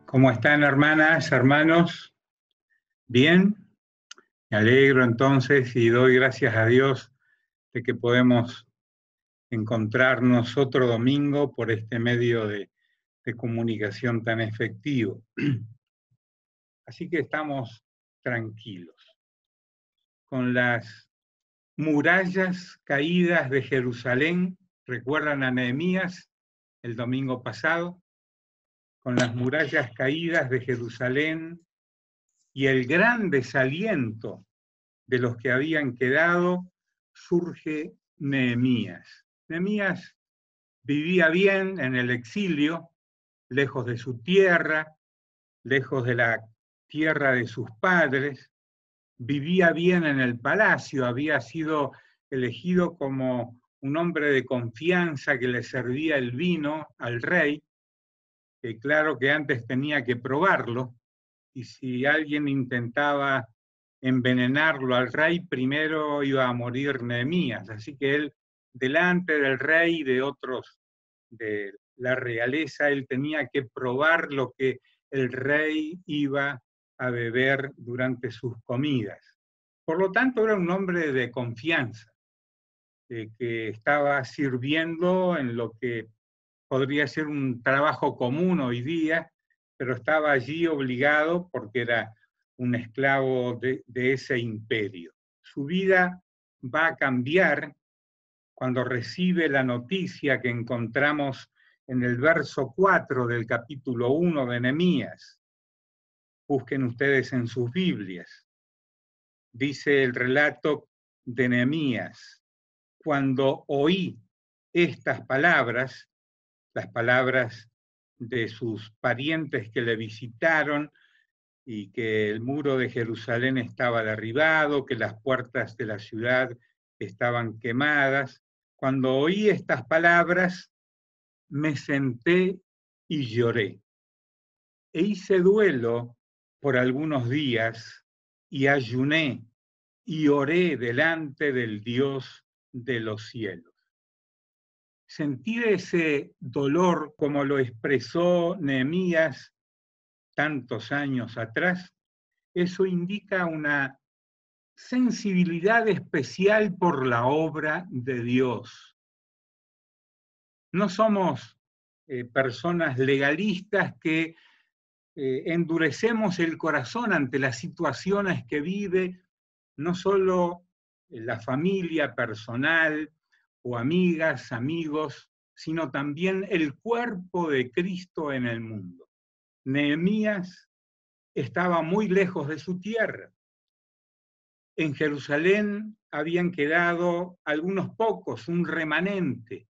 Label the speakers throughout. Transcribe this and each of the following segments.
Speaker 1: ¿Cómo están, hermanas, hermanos? ¿Bien? Me alegro entonces y doy gracias a Dios de que podemos encontrarnos otro domingo por este medio de comunicación tan efectivo. Así que estamos tranquilos. Con las murallas caídas de Jerusalén, ¿recuerdan a Nehemías el domingo pasado? Con las murallas caídas de Jerusalén y el gran desaliento de los que habían quedado, surge Nehemías. Nehemías vivía bien en el exilio, lejos de su tierra, lejos de la tierra de sus padres, vivía bien en el palacio, había sido elegido como un hombre de confianza que le servía el vino al rey, que claro que antes tenía que probarlo, y si alguien intentaba envenenarlo al rey, primero iba a morir Nehemías. Así que él, delante del rey y de otros de la realeza, él tenía que probar lo que el rey iba a beber durante sus comidas. Por lo tanto, era un hombre de confianza, que estaba sirviendo en lo que podría ser un trabajo común hoy día, pero estaba allí obligado porque era un esclavo de ese imperio. Su vida va a cambiar cuando recibe la noticia que encontramos en el verso 4 del capítulo 1 de Nehemías. Busquen ustedes en sus Biblias. Dice el relato de Nehemías: cuando oí estas palabras, las palabras de sus parientes que le visitaron, y que el muro de Jerusalén estaba derribado, que las puertas de la ciudad estaban quemadas. Cuando oí estas palabras, me senté y lloré. E hice duelo por algunos días y ayuné y oré delante del Dios de los cielos. Sentir ese dolor como lo expresó Nehemías tantos años atrás, eso indica una sensibilidad especial por la obra de Dios. No somos personas legalistas que endurecemos el corazón ante las situaciones que vive no solo la familia personal o amigas, amigos, sino también el cuerpo de Cristo en el mundo. Nehemías estaba muy lejos de su tierra. En Jerusalén habían quedado algunos pocos, un remanente,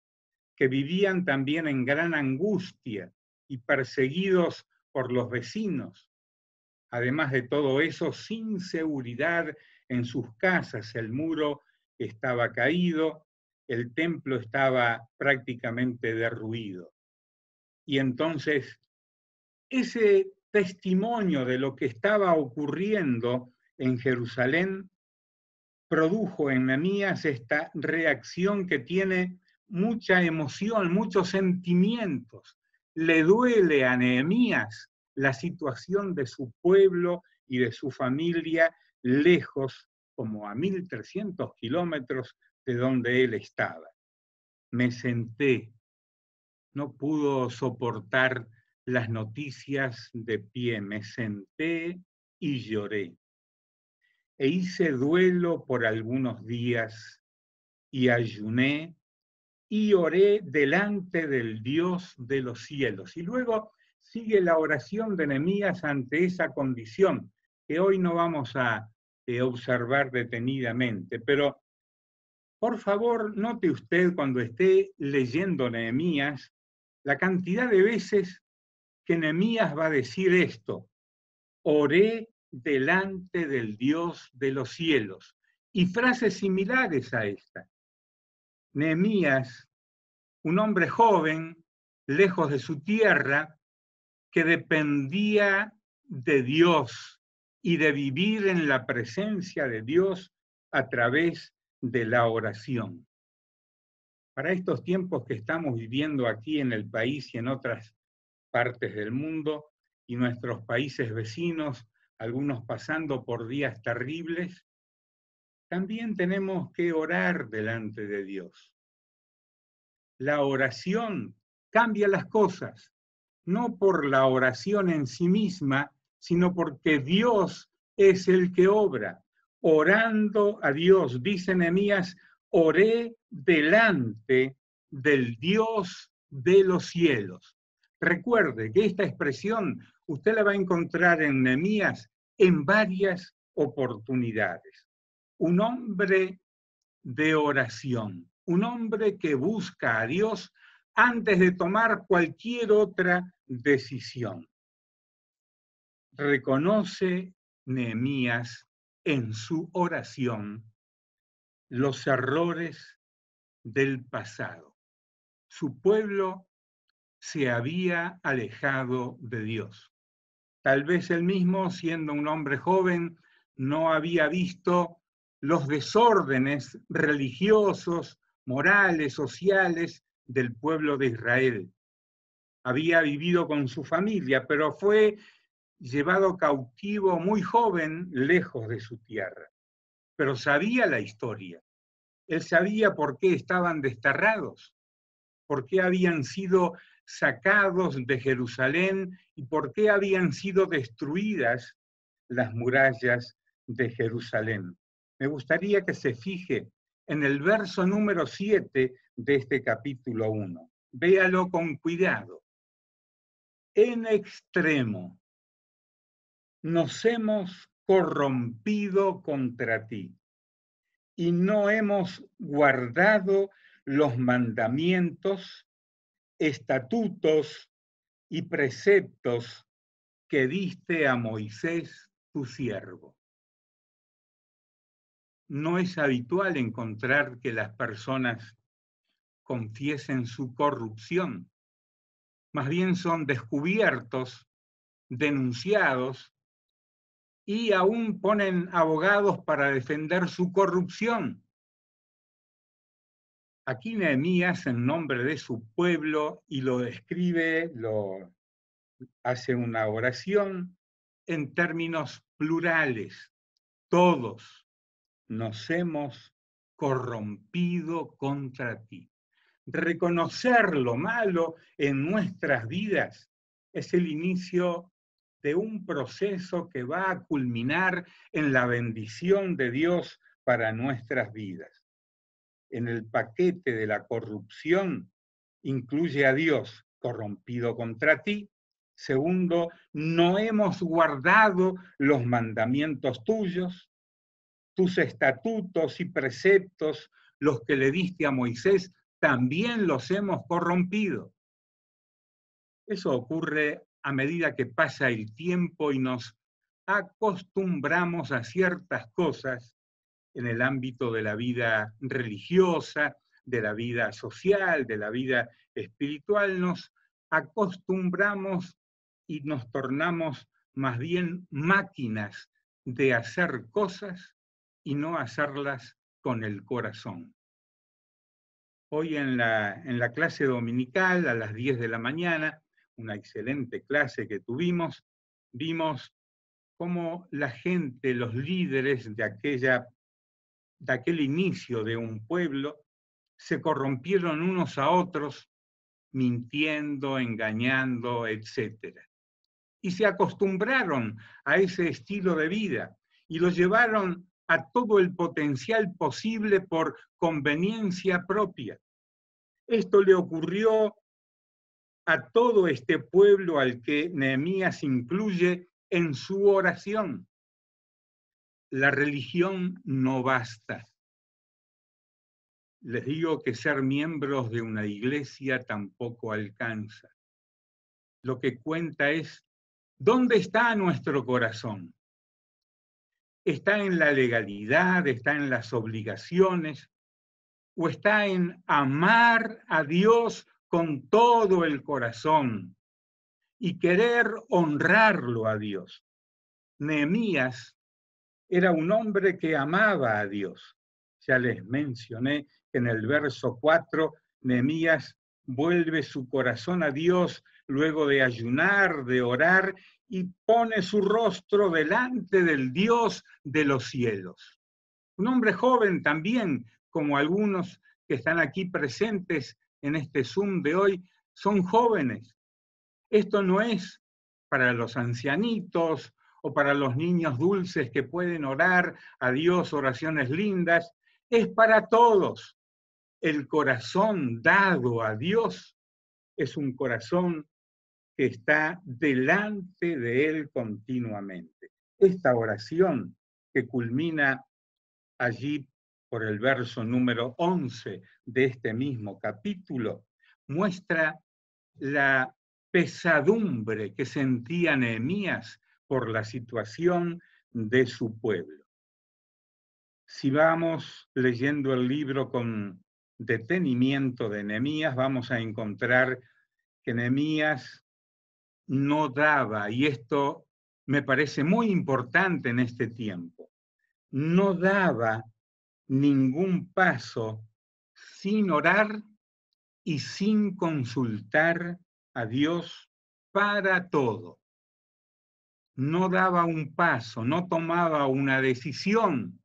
Speaker 1: que vivían también en gran angustia y perseguidos por los vecinos. Además de todo eso, sin seguridad en sus casas, el muro estaba caído, el templo estaba prácticamente derruido. Y entonces, ese testimonio de lo que estaba ocurriendo en Jerusalén produjo en Nehemías esta reacción que tiene mucha emoción, muchos sentimientos. Le duele a Nehemías la situación de su pueblo y de su familia lejos, como a 1.300 kilómetros de donde él estaba. Me senté, no pudo soportar las noticias de pie, me senté y lloré. E hice duelo por algunos días y ayuné y oré delante del Dios de los cielos. Y luego sigue la oración de Nehemías ante esa condición, que hoy no vamos a observar detenidamente, pero por favor note usted cuando esté leyendo Nehemías la cantidad de veces que Nehemías va a decir esto: oré delante del Dios de los cielos, y frases similares a esta. Nehemías, un hombre joven, lejos de su tierra, que dependía de Dios y de vivir en la presencia de Dios a través de la oración. Para estos tiempos que estamos viviendo aquí en el país y en otras partes del mundo, y nuestros países vecinos, algunos pasando por días terribles, también tenemos que orar delante de Dios. La oración cambia las cosas, no por la oración en sí misma, sino porque Dios es el que obra. Orando a Dios, dice Nehemías, oré delante del Dios de los cielos. Recuerde que esta expresión usted la va a encontrar en Nehemías en varias oportunidades. Un hombre de oración, un hombre que busca a Dios antes de tomar cualquier otra decisión. Reconoce Nehemías en su oración los errores del pasado. Su pueblo se había alejado de Dios. Tal vez él mismo, siendo un hombre joven, no había visto los desórdenes religiosos, morales, sociales del pueblo de Israel. Había vivido con su familia, pero fue llevado cautivo muy joven, lejos de su tierra. Pero sabía la historia. Él sabía por qué estaban desterrados, por qué habían sido sacados de Jerusalén y por qué habían sido destruidas las murallas de Jerusalén. Me gustaría que se fije en el verso número 7 de este capítulo 1. Véalo con cuidado. En extremo nos hemos corrompido contra ti y no hemos guardado los mandamientos, estatutos y preceptos que diste a Moisés, tu siervo. No es habitual encontrar que las personas confiesen su corrupción. Más bien son descubiertos, denunciados y aún ponen abogados para defender su corrupción. Aquí Nehemías, en nombre de su pueblo, y lo describe, hace una oración en términos plurales. Todos nos hemos corrompido contra ti. Reconocer lo malo en nuestras vidas es el inicio de un proceso que va a culminar en la bendición de Dios para nuestras vidas. En el paquete de la corrupción incluye a Dios corrompido contra ti. Segundo, no hemos guardado los mandamientos tuyos, tus estatutos y preceptos, los que le diste a Moisés, también los hemos corrompido. Eso ocurre a medida que pasa el tiempo y nos acostumbramos a ciertas cosas en el ámbito de la vida religiosa, de la vida social, de la vida espiritual. Nos acostumbramos y nos tornamos más bien máquinas de hacer cosas y no hacerlas con el corazón. Hoy en la clase dominical, a las 10 de la mañana, una excelente clase que tuvimos, vimos cómo la gente, los líderes de aquel inicio de un pueblo, se corrompieron unos a otros, mintiendo, engañando, etc. Y se acostumbraron a ese estilo de vida y lo llevaron a todo el potencial posible por conveniencia propia. Esto le ocurrió a todo este pueblo al que Nehemías incluye en su oración. La religión no basta. Les digo que ser miembros de una iglesia tampoco alcanza. Lo que cuenta es, ¿dónde está nuestro corazón? ¿Está en la legalidad? ¿Está en las obligaciones? ¿O está en amar a Dios con todo el corazón y querer honrarlo a Dios? Nehemías era un hombre que amaba a Dios. Ya les mencioné que en el verso 4, Nehemías vuelve su corazón a Dios luego de ayunar, de orar, y pone su rostro delante del Dios de los cielos. Un hombre joven también, como algunos que están aquí presentes en este Zoom de hoy, son jóvenes. Esto no es para los ancianitos o para los niños dulces que pueden orar a Dios oraciones lindas, es para todos. El corazón dado a Dios es un corazón que está delante de Él continuamente. Esta oración que culmina allí por el verso número 11 de este mismo capítulo, muestra la pesadumbre que sentía Nehemías por la situación de su pueblo. Si vamos leyendo el libro con detenimiento de Nehemías, vamos a encontrar que Nehemías no daba, y esto me parece muy importante en este tiempo, no daba ningún paso sin orar y sin consultar a Dios para todo. No daba un paso, no tomaba una decisión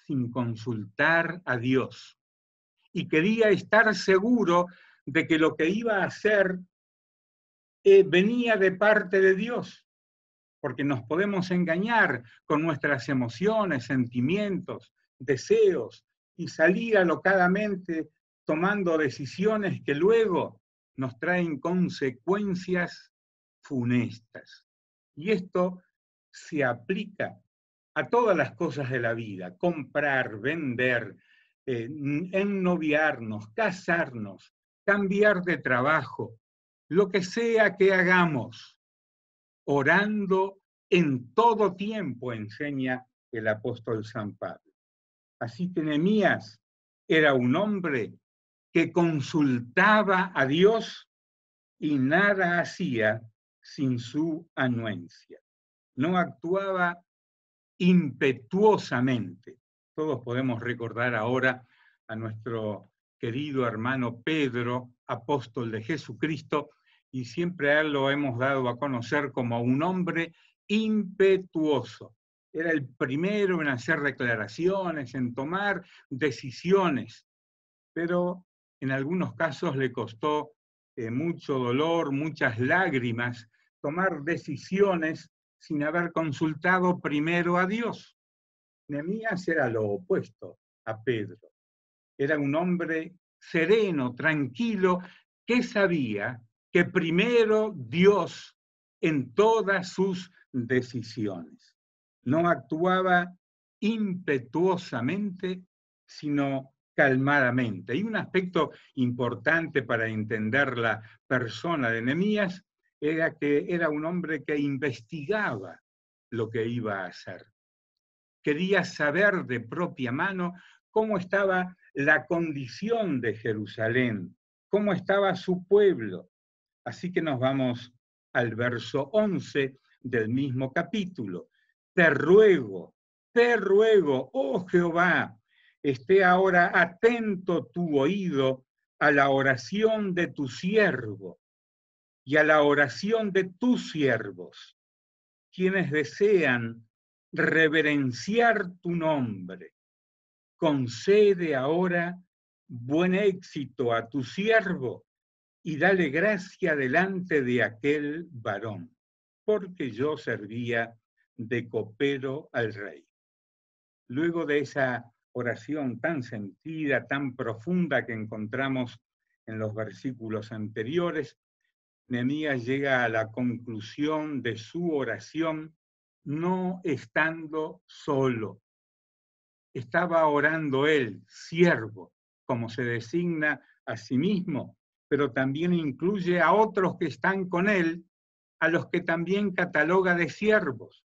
Speaker 1: sin consultar a Dios. Y quería estar seguro de que lo que iba a hacer venía de parte de Dios, porque nos podemos engañar con nuestras emociones, sentimientos, deseos, y salir alocadamente tomando decisiones que luego nos traen consecuencias funestas. Y esto se aplica a todas las cosas de la vida: comprar, vender, ennoviarnos, casarnos, cambiar de trabajo, lo que sea que hagamos, orando en todo tiempo, enseña el apóstol San Pablo. Así que Nehemías era un hombre que consultaba a Dios y nada hacía sin su anuencia. No actuaba impetuosamente. Todos podemos recordar ahora a nuestro querido hermano Pedro, apóstol de Jesucristo, y siempre a él lo hemos dado a conocer como un hombre impetuoso. Era el primero en hacer declaraciones, en tomar decisiones, pero en algunos casos le costó mucho dolor, muchas lágrimas, tomar decisiones sin haber consultado primero a Dios. Nehemías era lo opuesto a Pedro. Era un hombre sereno, tranquilo, que sabía que primero Dios en todas sus decisiones. No actuaba impetuosamente, sino calmadamente. Y un aspecto importante para entender la persona de Nehemías era que era un hombre que investigaba lo que iba a hacer. Quería saber de propia mano cómo estaba la condición de Jerusalén, cómo estaba su pueblo. Así que nos vamos al verso 11 del mismo capítulo. Te ruego, oh Jehová, esté ahora atento tu oído a la oración de tu siervo y a la oración de tus siervos, quienes desean reverenciar tu nombre. Concede ahora buen éxito a tu siervo y dale gracia delante de aquel varón, porque yo servía de copero al rey. Luego de esa oración tan sentida, tan profunda que encontramos en los versículos anteriores, Nehemías llega a la conclusión de su oración no estando solo. Estaba orando él, siervo, como se designa a sí mismo, pero también incluye a otros que están con él, a los que también cataloga de siervos.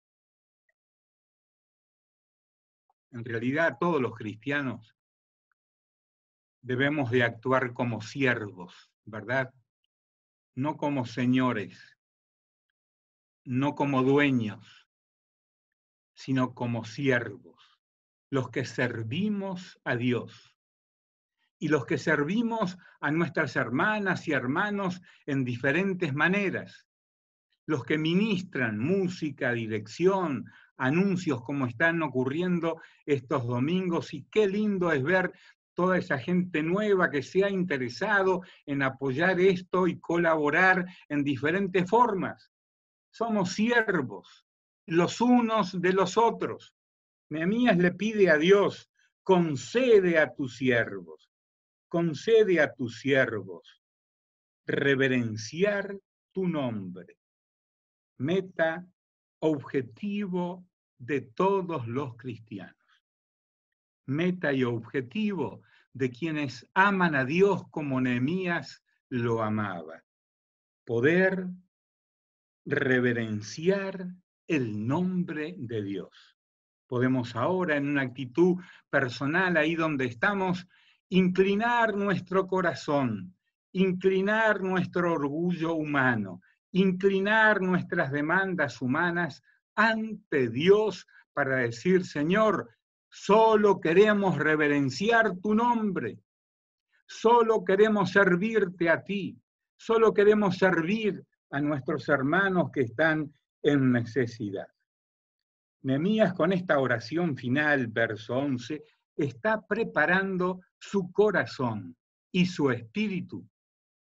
Speaker 1: En realidad, todos los cristianos debemos de actuar como siervos, ¿verdad? No como señores, no como dueños, sino como siervos, los que servimos a Dios. y los que servimos a nuestras hermanas y hermanos en diferentes maneras, los que ministran música, dirección, anuncios como están ocurriendo estos domingos, y qué lindo es ver toda esa gente nueva que se ha interesado en apoyar esto y colaborar en diferentes formas. Somos siervos los unos de los otros. Nehemías le pide a Dios: concede a tus siervos reverenciar tu nombre, meta, objetivo de todos los cristianos, meta y objetivo de quienes aman a Dios como Nehemías lo amaba: poder reverenciar el nombre de Dios. Podemos ahora, en una actitud personal, ahí donde estamos, inclinar nuestro corazón, inclinar nuestro orgullo humano, inclinar nuestras demandas humanas ante Dios para decir: Señor, solo queremos reverenciar tu nombre, solo queremos servirte a ti, solo queremos servir a nuestros hermanos que están en necesidad. Nehemías, con esta oración final, verso 11, está preparando su corazón y su espíritu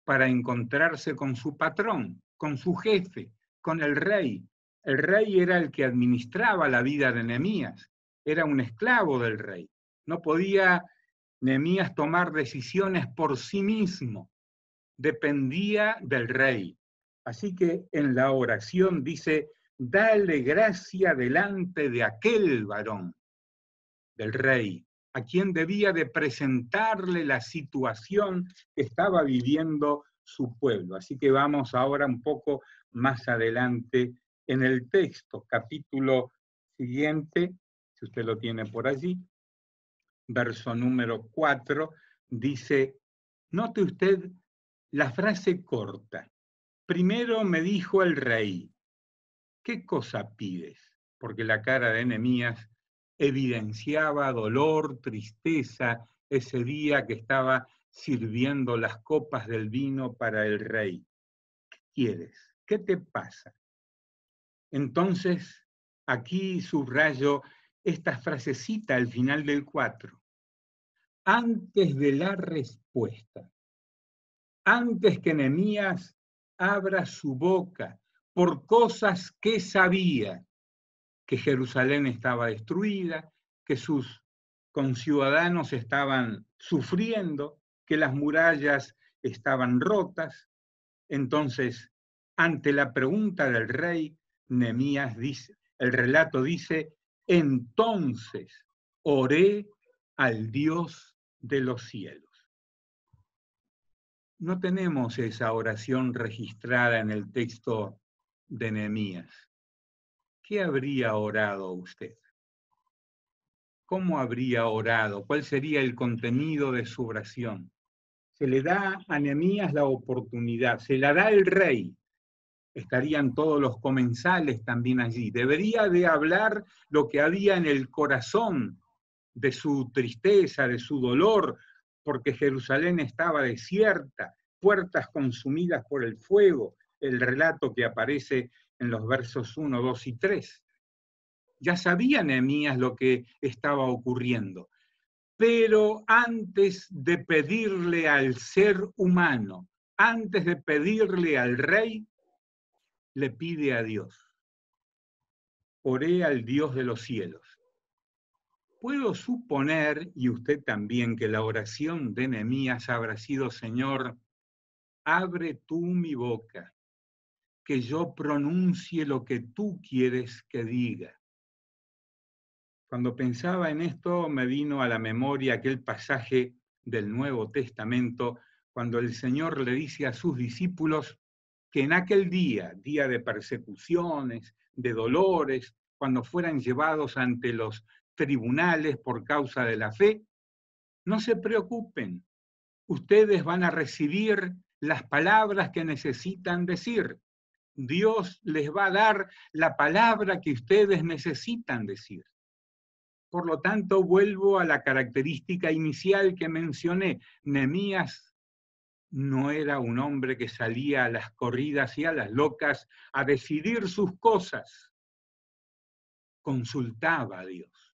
Speaker 1: para encontrarse con su patrón, con su jefe, con el rey. El rey era el que administraba la vida de Nehemías, era un esclavo del rey. No podía Nehemías tomar decisiones por sí mismo, dependía del rey. Así que en la oración dice: dale gracia delante de aquel varón, del rey, a quien debía de presentarle la situación que estaba viviendo su pueblo. Así que vamos ahora un poco más adelante en el texto, capítulo siguiente, si usted lo tiene por allí, verso número 4, dice, note usted la frase corta: primero me dijo el rey, ¿qué cosa pides? Porque la cara de Nehemías evidenciaba dolor, tristeza, ese día que estaba sirviendo las copas del vino para el rey. ¿Qué quieres? ¿Qué te pasa? Entonces, aquí subrayo esta frasecita al final del 4. Antes de la respuesta, antes que Nehemías abra su boca por cosas que sabía, que Jerusalén estaba destruida, que sus conciudadanos estaban sufriendo, que las murallas estaban rotas. Entonces, ante la pregunta del rey, Nehemías dice, el relato dice, entonces oré al Dios de los cielos. No tenemos esa oración registrada en el texto de Nehemías. ¿Qué habría orado usted? ¿Cómo habría orado? ¿Cuál sería el contenido de su oración? Se le da a Nehemías la oportunidad, se la da el rey. Estarían todos los comensales también allí. Debería de hablar lo que había en el corazón, de su tristeza, de su dolor, porque Jerusalén estaba desierta, puertas consumidas por el fuego, el relato que aparece en los versos 1, 2 y 3. Ya sabía Nehemías lo que estaba ocurriendo, pero antes de pedirle al ser humano, antes de pedirle al rey, le pide a Dios. Oré al Dios de los cielos. Puedo suponer, y usted también, que la oración de Nehemías habrá sido: Señor, abre tú mi boca, que yo pronuncie lo que tú quieres que diga. Cuando pensaba en esto, me vino a la memoria aquel pasaje del Nuevo Testamento, cuando el Señor le dice a sus discípulos que en aquel día, día de persecuciones, de dolores, cuando fueran llevados ante los tribunales por causa de la fe, no se preocupen, ustedes van a recibir las palabras que necesitan decir. Dios les va a dar la palabra que ustedes necesitan decir. Por lo tanto, vuelvo a la característica inicial que mencioné. Nehemías no era un hombre que salía a las corridas y a las locas a decidir sus cosas. Consultaba a Dios.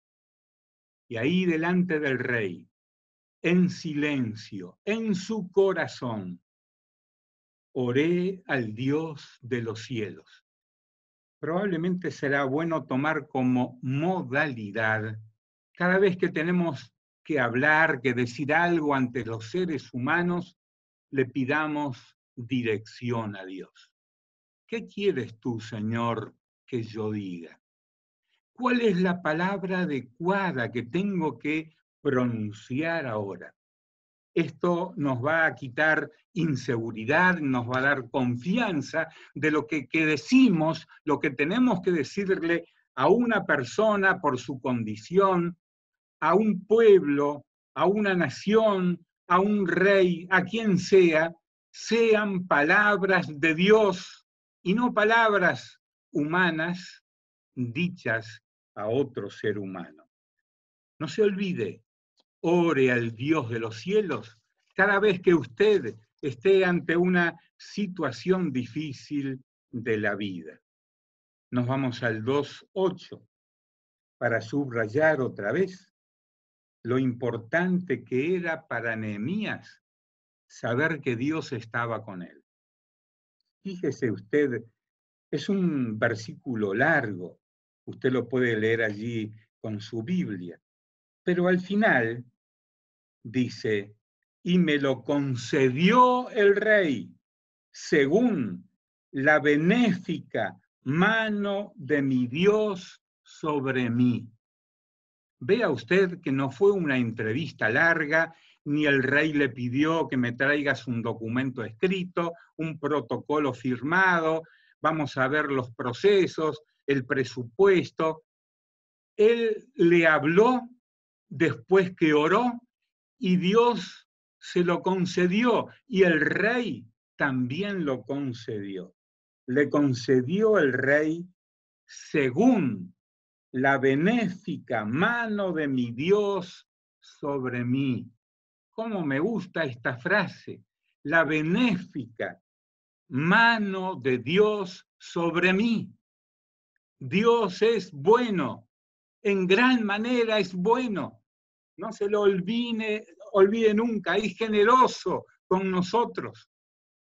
Speaker 1: Y ahí delante del rey, en silencio, en su corazón, oré al Dios de los cielos. Probablemente será bueno tomar como modalidad, cada vez que tenemos que hablar, que decir algo ante los seres humanos, le pidamos dirección a Dios. ¿Qué quieres tú, Señor, que yo diga? ¿Cuál es la palabra adecuada que tengo que pronunciar ahora? Esto nos va a quitar inseguridad, nos va a dar confianza de lo que decimos, lo que tenemos que decirle a una persona por su condición, a un pueblo, a una nación, a un rey, a quien sea, sean palabras de Dios y no palabras humanas dichas a otro ser humano. No se olvide, ore al Dios de los cielos cada vez que usted esté ante una situación difícil de la vida. Nos vamos al 2:8 para subrayar otra vez lo importante que era para Nehemías saber que Dios estaba con él. Fíjese usted, es un versículo largo, usted lo puede leer allí con su Biblia, pero al final dice, y me lo concedió el rey según la benéfica mano de mi Dios sobre mí. Vea usted que no fue una entrevista larga, ni el rey le pidió que me traigas un documento escrito, un protocolo firmado, vamos a ver los procesos, el presupuesto. Él le habló después que oró y Dios se lo concedió y el rey también lo concedió. Le concedió el rey según la benéfica mano de mi Dios sobre mí. ¿Cómo me gusta esta frase? La benéfica mano de Dios sobre mí. Dios es bueno, en gran manera es bueno. No se lo olvide nunca, es generoso con nosotros,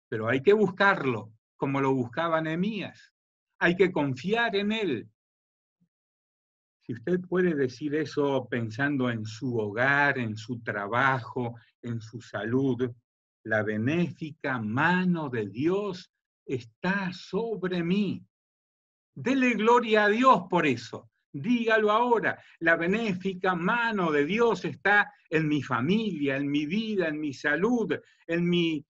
Speaker 1: pero hay que buscarlo como lo buscaba Nehemías. Hay que confiar en él. Si usted puede decir eso pensando en su hogar, en su trabajo, en su salud, la benéfica mano de Dios está sobre mí. Dele gloria a Dios por eso. Dígalo ahora. La benéfica mano de Dios está en mi familia, en mi vida, en mi salud, en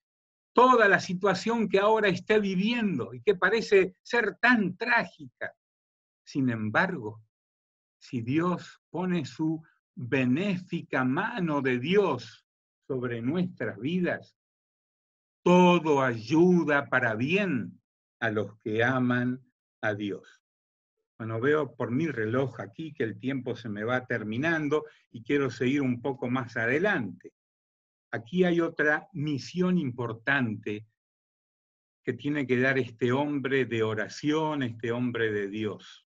Speaker 1: toda la situación que ahora esté viviendo y que parece ser tan trágica. Sin embargo, si Dios pone su benéfica mano de Dios sobre nuestras vidas, todo ayuda para bien a los que aman a Dios. Bueno, veo por mi reloj aquí que el tiempo se me va terminando y quiero seguir un poco más adelante. Aquí hay otra misión importante que tiene que dar este hombre de oración, este hombre de Dios.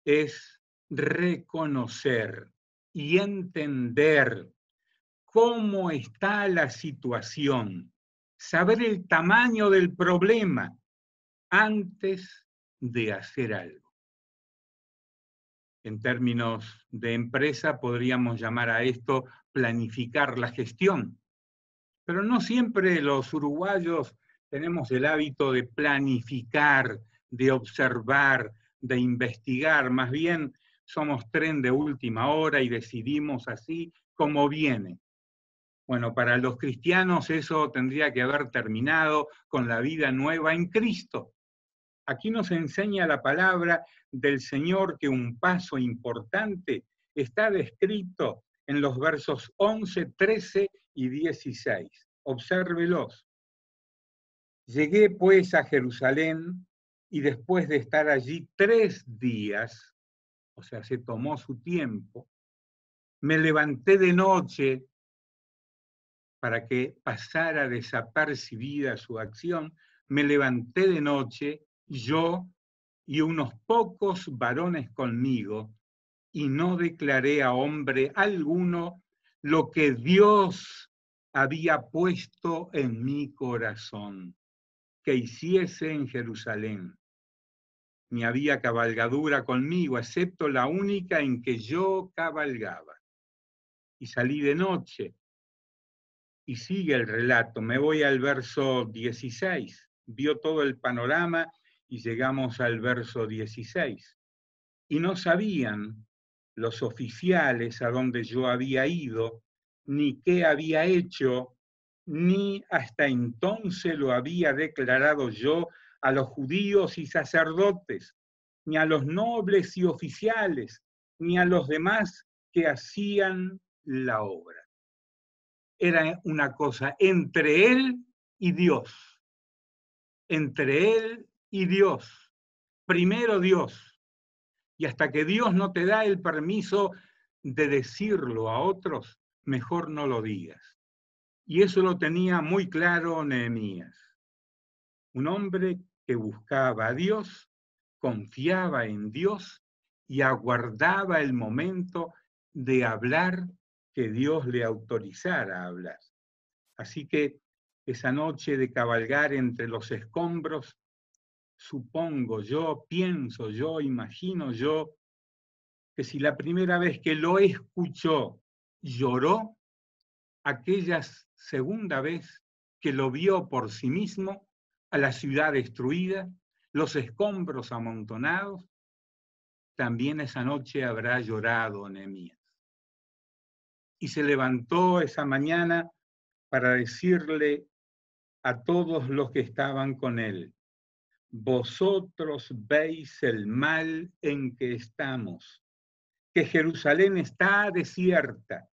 Speaker 1: Es reconocer y entender cómo está la situación, saber el tamaño del problema antes de hacer algo. En términos de empresa podríamos llamar a esto planificar la gestión, pero no siempre los uruguayos tenemos el hábito de planificar, de observar, de investigar, más bien somos tren de última hora y decidimos así como viene. Bueno, para los cristianos eso tendría que haber terminado con la vida nueva en Cristo. Aquí nos enseña la palabra del Señor que un paso importante está descrito en los versos 11, 13 y 16. Obsérvelos. Llegué pues a Jerusalén y después de estar allí 3 días, o sea, se tomó su tiempo. Me levanté de noche para que pasara desapercibida su acción. Me levanté de noche, yo y unos pocos varones conmigo, y no declaré a hombre alguno lo que Dios había puesto en mi corazón, que hiciese en Jerusalén. Ni había cabalgadura conmigo, excepto la única en que yo cabalgaba. Y salí de noche. Y sigue el relato, me voy al verso 16. Vio todo el panorama y llegamos al verso 16. Y no sabían los oficiales a dónde yo había ido, ni qué había hecho, ni hasta entonces lo había declarado yo a los judíos y sacerdotes, ni a los nobles y oficiales, ni a los demás que hacían la obra. Era una cosa entre él y Dios, entre él y Dios. Primero Dios. Y hasta que Dios no te da el permiso de decirlo a otros, mejor no lo digas. Y eso lo tenía muy claro Nehemías. Un hombre que buscaba a Dios, confiaba en Dios y aguardaba el momento de hablar que Dios le autorizara a hablar. Así que esa noche de cabalgar entre los escombros, supongo yo, pienso yo, imagino yo, que si la primera vez que lo escuchó lloró, aquella segunda vez que lo vio por sí mismo, a la ciudad destruida, los escombros amontonados, también esa noche habrá llorado Nehemías. Y se levantó esa mañana para decirle a todos los que estaban con él: vosotros veis el mal en que estamos, que Jerusalén está desierta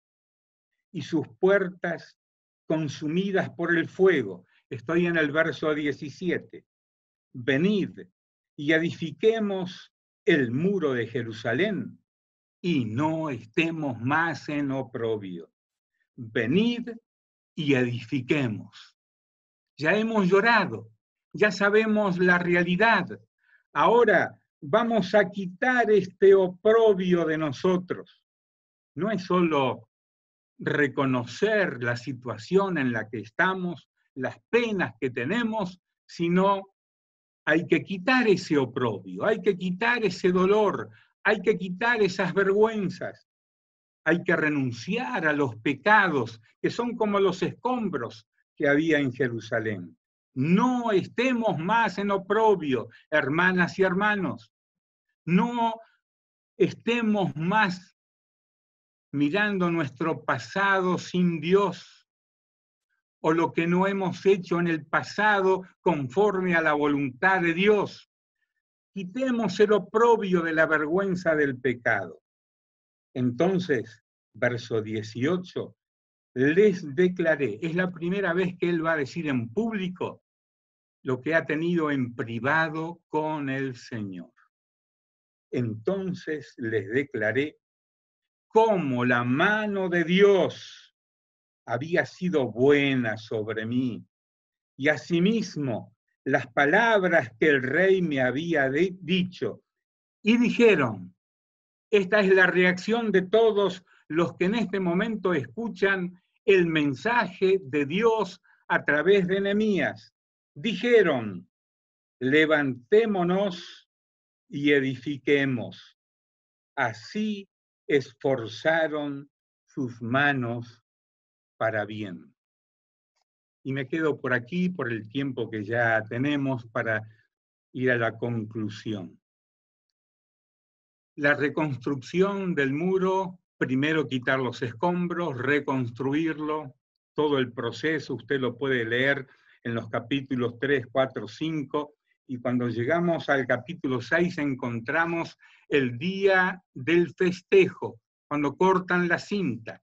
Speaker 1: y sus puertas consumidas por el fuego. Estoy en el verso 17. Venid y edifiquemos el muro de Jerusalén y no estemos más en oprobio. Venid y edifiquemos. Ya hemos llorado, ya sabemos la realidad. Ahora vamos a quitar este oprobio de nosotros. No es solo reconocer la situación en la que estamos, las penas que tenemos, sino hay que quitar ese oprobio, hay que quitar ese dolor, hay que quitar esas vergüenzas, hay que renunciar a los pecados que son como los escombros que había en Jerusalén. No estemos más en oprobio, hermanas y hermanos. No estemos más mirando nuestro pasado sin Dios o lo que no hemos hecho en el pasado conforme a la voluntad de Dios. Quitemos el oprobio de la vergüenza del pecado. Entonces, verso 18, les declaré, es la primera vez que él va a decir en público lo que ha tenido en privado con el Señor. Entonces les declaré cómo la mano de Dios había sido buena sobre mí, y asimismo las palabras que el rey me había dicho. Y dijeron, esta es la reacción de todos los que en este momento escuchan el mensaje de Dios a través de Nehemías. Dijeron, levantémonos y edifiquemos. Así esforzaron sus manos para bien. Y me quedo por aquí, por el tiempo que ya tenemos, para ir a la conclusión. La reconstrucción del muro, primero quitar los escombros, reconstruirlo, todo el proceso, usted lo puede leer en los capítulos 3, 4, 5, y cuando llegamos al capítulo 6 encontramos el día del festejo, cuando cortan la cinta.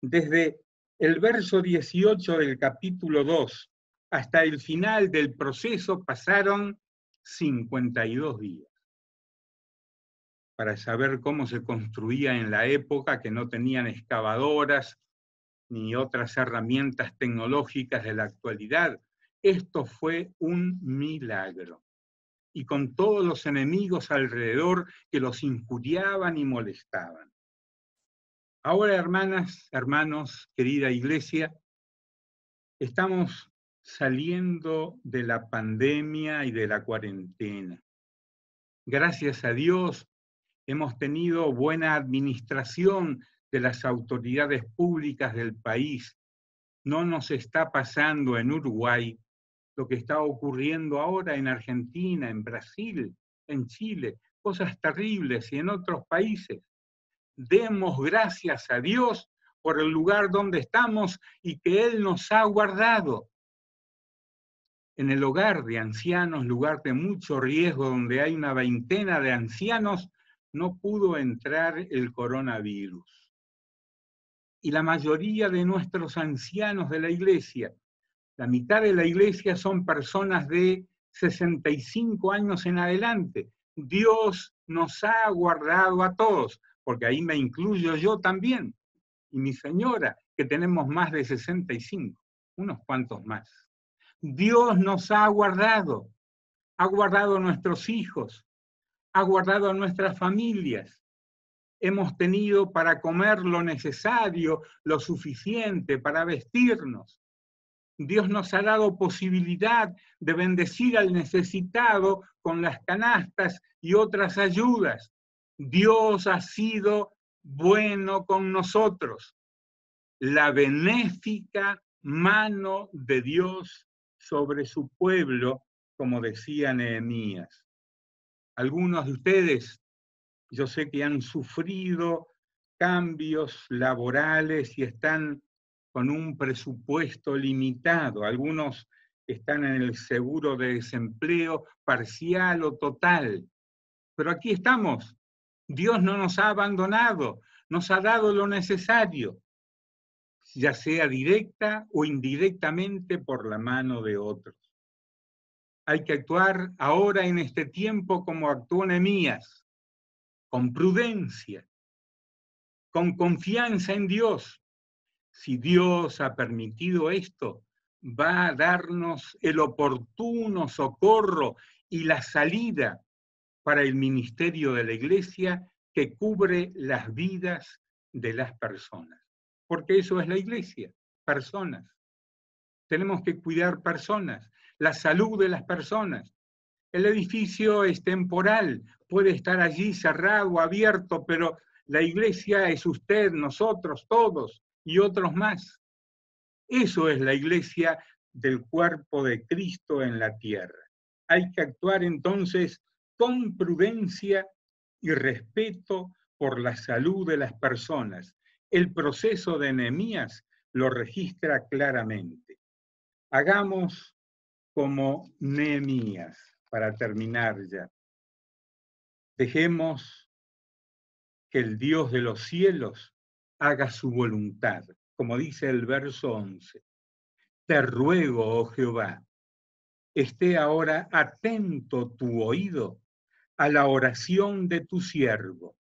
Speaker 1: Desde el verso 18 del capítulo 2 hasta el final del proceso pasaron 52 días. para saber cómo se construía en la época, que no tenían excavadoras ni otras herramientas tecnológicas de la actualidad. Esto fue un milagro. Y con todos los enemigos alrededor que los injuriaban y molestaban. Ahora, hermanas, hermanos, querida iglesia, estamos saliendo de la pandemia y de la cuarentena. Gracias a Dios, hemos tenido buena administración de las autoridades públicas del país. No nos está pasando en Uruguay lo que está ocurriendo ahora en Argentina, en Brasil, en Chile, cosas terribles y en otros países. Demos gracias a Dios por el lugar donde estamos y que Él nos ha guardado. En el hogar de ancianos, lugar de mucho riesgo, donde hay una veintena de ancianos, no pudo entrar el coronavirus. Y la mayoría de nuestros ancianos de la iglesia, la mitad de la iglesia son personas de 65 años en adelante. Dios nos ha guardado a todos, porque ahí me incluyo yo también, y mi señora, que tenemos más de 65, unos cuantos más. Dios nos ha guardado a nuestros hijos, ha guardado a nuestras familias. Hemos tenido para comer lo necesario, lo suficiente, para vestirnos. Dios nos ha dado posibilidad de bendecir al necesitado con las canastas y otras ayudas. Dios ha sido bueno con nosotros. La benéfica mano de Dios sobre su pueblo, como decía Nehemías. Algunos de ustedes, yo sé que han sufrido cambios laborales y están con un presupuesto limitado. Algunos están en el seguro de desempleo parcial o total. Pero aquí estamos. Dios no nos ha abandonado, nos ha dado lo necesario, ya sea directa o indirectamente por la mano de otros. Hay que actuar ahora en este tiempo como actuó Nehemías, con prudencia, con confianza en Dios. Si Dios ha permitido esto, va a darnos el oportuno socorro y la salida para el ministerio de la iglesia que cubre las vidas de las personas. Porque eso es la iglesia, personas. Tenemos que cuidar personas, la salud de las personas. El edificio es temporal, puede estar allí cerrado o abierto, pero la iglesia es usted, nosotros, todos y otros más. Eso es la iglesia del cuerpo de Cristo en la tierra. Hay que actuar entonces con prudencia y respeto por la salud de las personas. El proceso de Nehemías lo registra claramente. Hagamos como Nehemías, para terminar ya. Dejemos que el Dios de los cielos haga su voluntad, como dice el verso 11. Te ruego, oh Jehová, esté ahora atento tu oído a la oración de tu siervo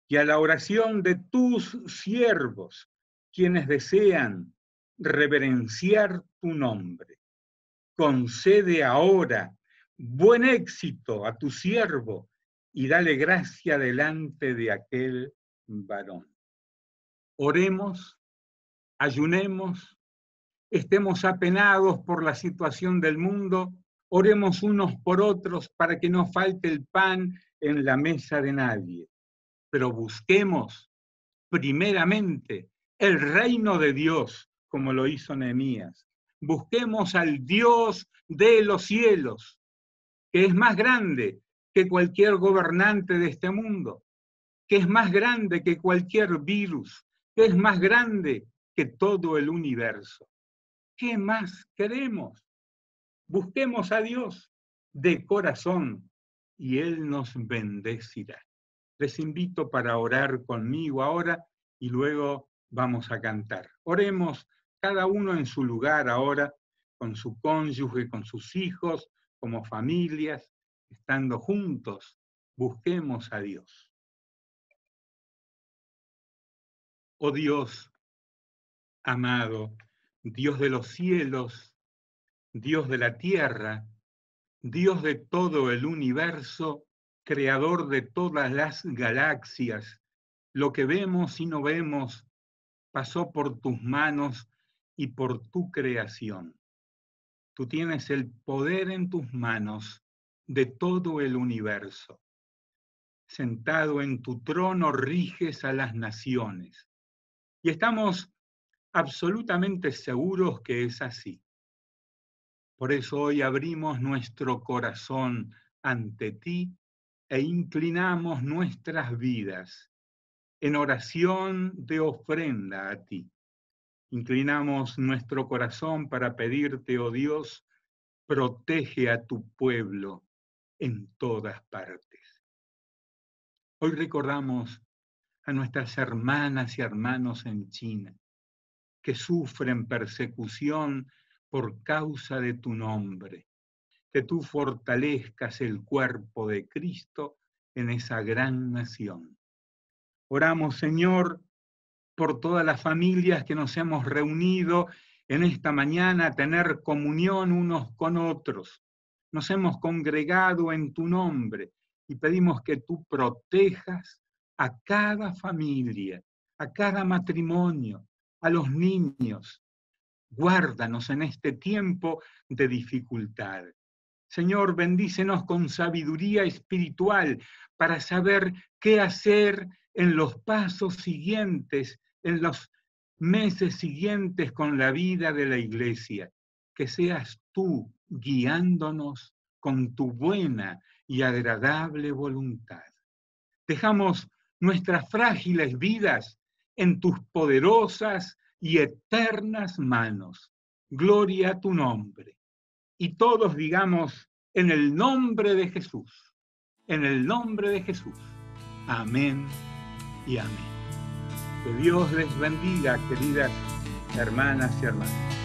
Speaker 1: y a la oración de tus siervos, quienes desean reverenciar tu nombre. Concede ahora buen éxito a tu siervo y dale gracia delante de aquel varón. Oremos, ayunemos, estemos apenados por la situación del mundo, oremos unos por otros para que no falte el pan en la mesa de nadie. Pero busquemos primeramente el reino de Dios, como lo hizo Nehemías. Busquemos al Dios de los cielos, que es más grande que cualquier gobernante de este mundo, que es más grande que cualquier virus, que es más grande que todo el universo. ¿Qué más queremos? Busquemos a Dios de corazón y Él nos bendecirá. Les invito para orar conmigo ahora y luego vamos a cantar. Oremos cada uno en su lugar ahora, con su cónyuge, con sus hijos, como familias, estando juntos. Busquemos a Dios. Oh Dios amado, Dios de los cielos, Dios de la tierra, Dios de todo el universo, creador de todas las galaxias, lo que vemos y no vemos pasó por tus manos y por tu creación. Tú tienes el poder en tus manos de todo el universo. Sentado en tu trono riges a las naciones. Y estamos absolutamente seguros que es así. Por eso hoy abrimos nuestro corazón ante ti e inclinamos nuestras vidas en oración de ofrenda a ti. Inclinamos nuestro corazón para pedirte, oh Dios, protege a tu pueblo en todas partes. Hoy recordamos a nuestras hermanas y hermanos en China que sufren persecución por causa de tu nombre. Que tú fortalezcas el cuerpo de Cristo en esa gran nación. Oramos, Señor, por todas las familias que nos hemos reunido en esta mañana a tener comunión unos con otros. Nos hemos congregado en tu nombre y pedimos que tú protejas a cada familia, a cada matrimonio, a los niños. Guárdanos en este tiempo de dificultad. Señor, bendícenos con sabiduría espiritual para saber qué hacer en los pasos siguientes, en los meses siguientes con la vida de la iglesia. Que seas tú guiándonos con tu buena y agradable voluntad. Dejamos nuestras frágiles vidas en tus poderosas y eternas manos. Gloria a tu nombre. Y todos digamos, en el nombre de Jesús, en el nombre de Jesús. Amén y amén. Que Dios les bendiga, queridas hermanas y hermanos.